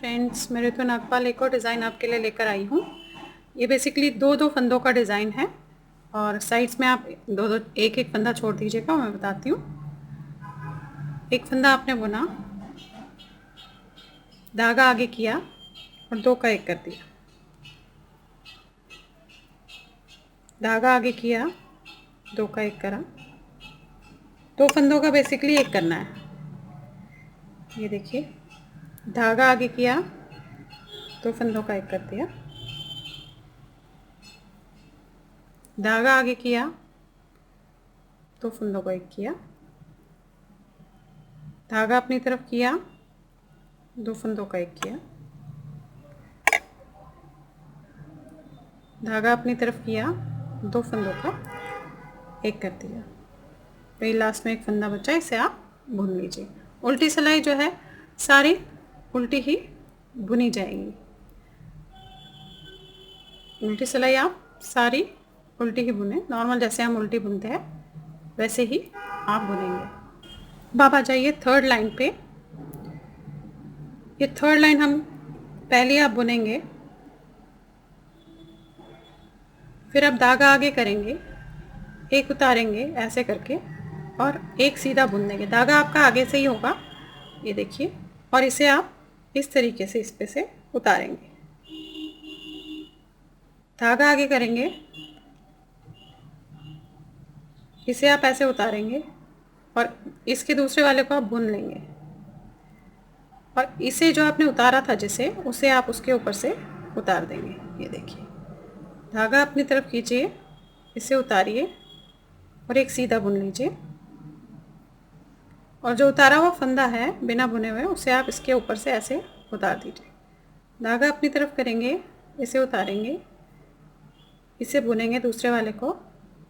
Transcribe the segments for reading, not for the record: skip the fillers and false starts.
Friends, मेरे तो नागपाल एक और डिज़ाइन आपके लिए लेकर आई हूँ। ये बेसिकली दो दो फंदों का डिज़ाइन है और साइड्स में आप दो दो एक एक फंदा छोड़ दीजिएगा। मैं बताती हूँ। एक फंदा आपने बुना, धागा आगे किया और दो का एक कर दिया, धागा आगे किया, दो का एक करा। दो फंदों का बेसिकली एक करना है। ये देखिए, धागा आगे किया, दो फंदों का एक कर दिया, धागा आगे किया, दो फंदों का एक किया, धागा अपनी तरफ किया, दो फंदों का एक किया, धागा अपनी तरफ किया, दो फंदों का एक कर दिया। वही लास्ट में एक फंदा बचा, इसे आप बुन लीजिए। उल्टी सिलाई जो है सारी उल्टी ही बुनी जाएगी। उल्टी सिलाई आप सारी उल्टी ही बुने, नॉर्मल जैसे हम उल्टी बुनते हैं वैसे ही आप बुनेंगे। अब आ जाइए थर्ड लाइन पे। ये थर्ड लाइन हम पहले आप बुनेंगे, फिर आप धागा आगे करेंगे, एक उतारेंगे ऐसे करके और एक सीधा बुन देंगे। धागा आपका आगे से ही होगा, ये देखिए, और इसे आप इस तरीके से इस पे से उतारेंगे। धागा आगे करेंगे, इसे आप ऐसे उतारेंगे और इसके दूसरे वाले को आप बुन लेंगे और इसे जो आपने उतारा था जिसे, उसे आप उसके ऊपर से उतार देंगे। ये देखिए, धागा अपनी तरफ खींचिए, इसे उतारिए और एक सीधा बुन लीजिए और जो उतारा हुआ फंदा है बिना बुने हुए, उसे आप इसके ऊपर से ऐसे उतार दीजिए। धागा अपनी तरफ करेंगे, इसे उतारेंगे, इसे बुनेंगे दूसरे वाले को,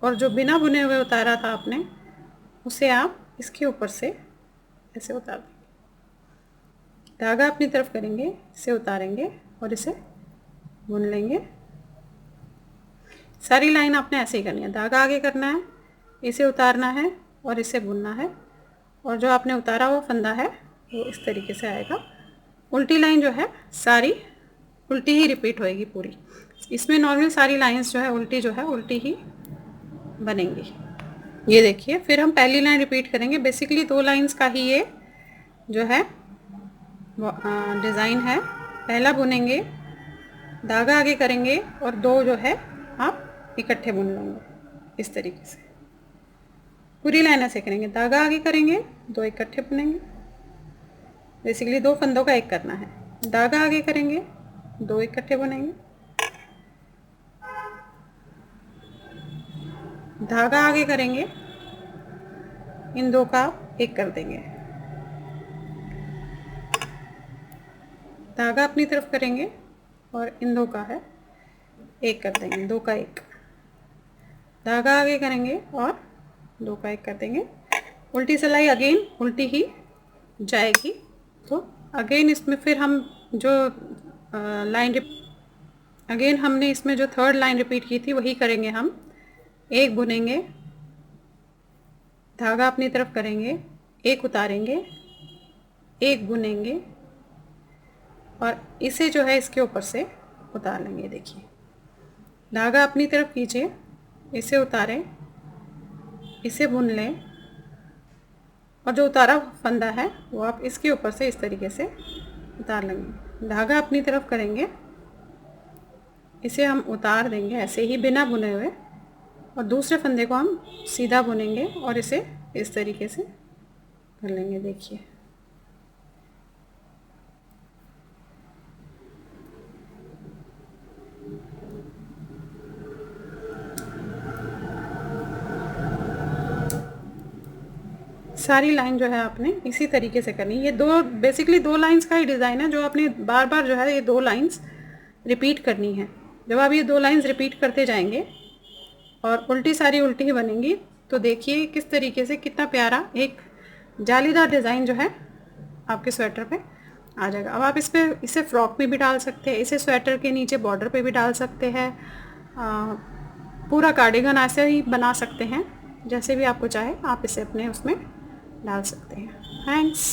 और जो बिना बुने हुए उतारा था आपने, उसे आप इसके ऊपर से ऐसे उतार देंगे। धागा अपनी तरफ करेंगे, इसे उतारेंगे और इसे बुन लेंगे। सारी लाइन आपने ऐसे ही करनी है। धागा आगे करना है, इसे उतारना है और इसे बुनना है, और जो आपने उतारा हुआ फंदा है वो इस तरीके से आएगा। उल्टी लाइन जो है सारी उल्टी ही रिपीट होएगी पूरी। इसमें नॉर्मली सारी लाइंस जो है उल्टी उल्टी ही बनेंगी। ये देखिए, फिर हम पहली लाइन रिपीट करेंगे। बेसिकली दो लाइंस का ही ये जो है डिज़ाइन है। पहला बुनेंगे, धागा आगे करेंगे और दो जो है आप इकट्ठे बुन लेंगे इस तरीके से। पूरी लाइन ऐसे करेंगे, धागा आगे करेंगे, दो इकट्ठे बुनेंगे। बेसिकली दो फंदों का एक करना है। धागा आगे करेंगे, दो इकट्ठे बुनेंगे, धागा आगे करेंगे, इन दो का एक कर देंगे, धागा अपनी तरफ करेंगे और इन दो का है एक कर देंगे, दो का एक। धागा आगे करेंगे और दो का एक कर देंगे। उल्टी सिलाई अगेन उल्टी ही जाएगी। तो अगेन इसमें फिर हम जो लाइन अगेन हमने इसमें जो थर्ड लाइन रिपीट की थी वही करेंगे हम। एक बुनेंगे, धागा अपनी तरफ करेंगे, एक उतारेंगे, एक बुनेंगे और इसे जो है इसके ऊपर से उतार लेंगे। देखिए, धागा अपनी तरफ खींचे, इसे उतारें, इसे बुन लें और जो उतारा फंदा है वो आप इसके ऊपर से इस तरीके से उतार लेंगे। धागा अपनी तरफ करेंगे, इसे हम उतार देंगे ऐसे ही बिना बुने हुए, और दूसरे फंदे को हम सीधा बुनेंगे और इसे इस तरीके से कर लेंगे। देखिए, सारी लाइन जो है आपने इसी तरीके से करनी है। ये दो बेसिकली दो लाइंस का ही डिज़ाइन है जो आपने बार बार जो है ये दो लाइंस रिपीट करनी है। जब आप ये दो लाइंस रिपीट करते जाएंगे और उल्टी सारी उल्टी ही बनेंगी, तो देखिए किस तरीके से कितना प्यारा एक जालीदार डिज़ाइन जो है आपके स्वेटर पे आ जाएगा। अब आप इसे फ्रॉक में भी डाल सकते हैं, इसे स्वेटर के नीचे बॉर्डर पे भी डाल सकते हैं, पूरा कार्डिगन ऐसे ही बना सकते हैं। जैसे भी आपको चाहे आप इसे अपने उसमें डाल सकते हैं। थैंक्स।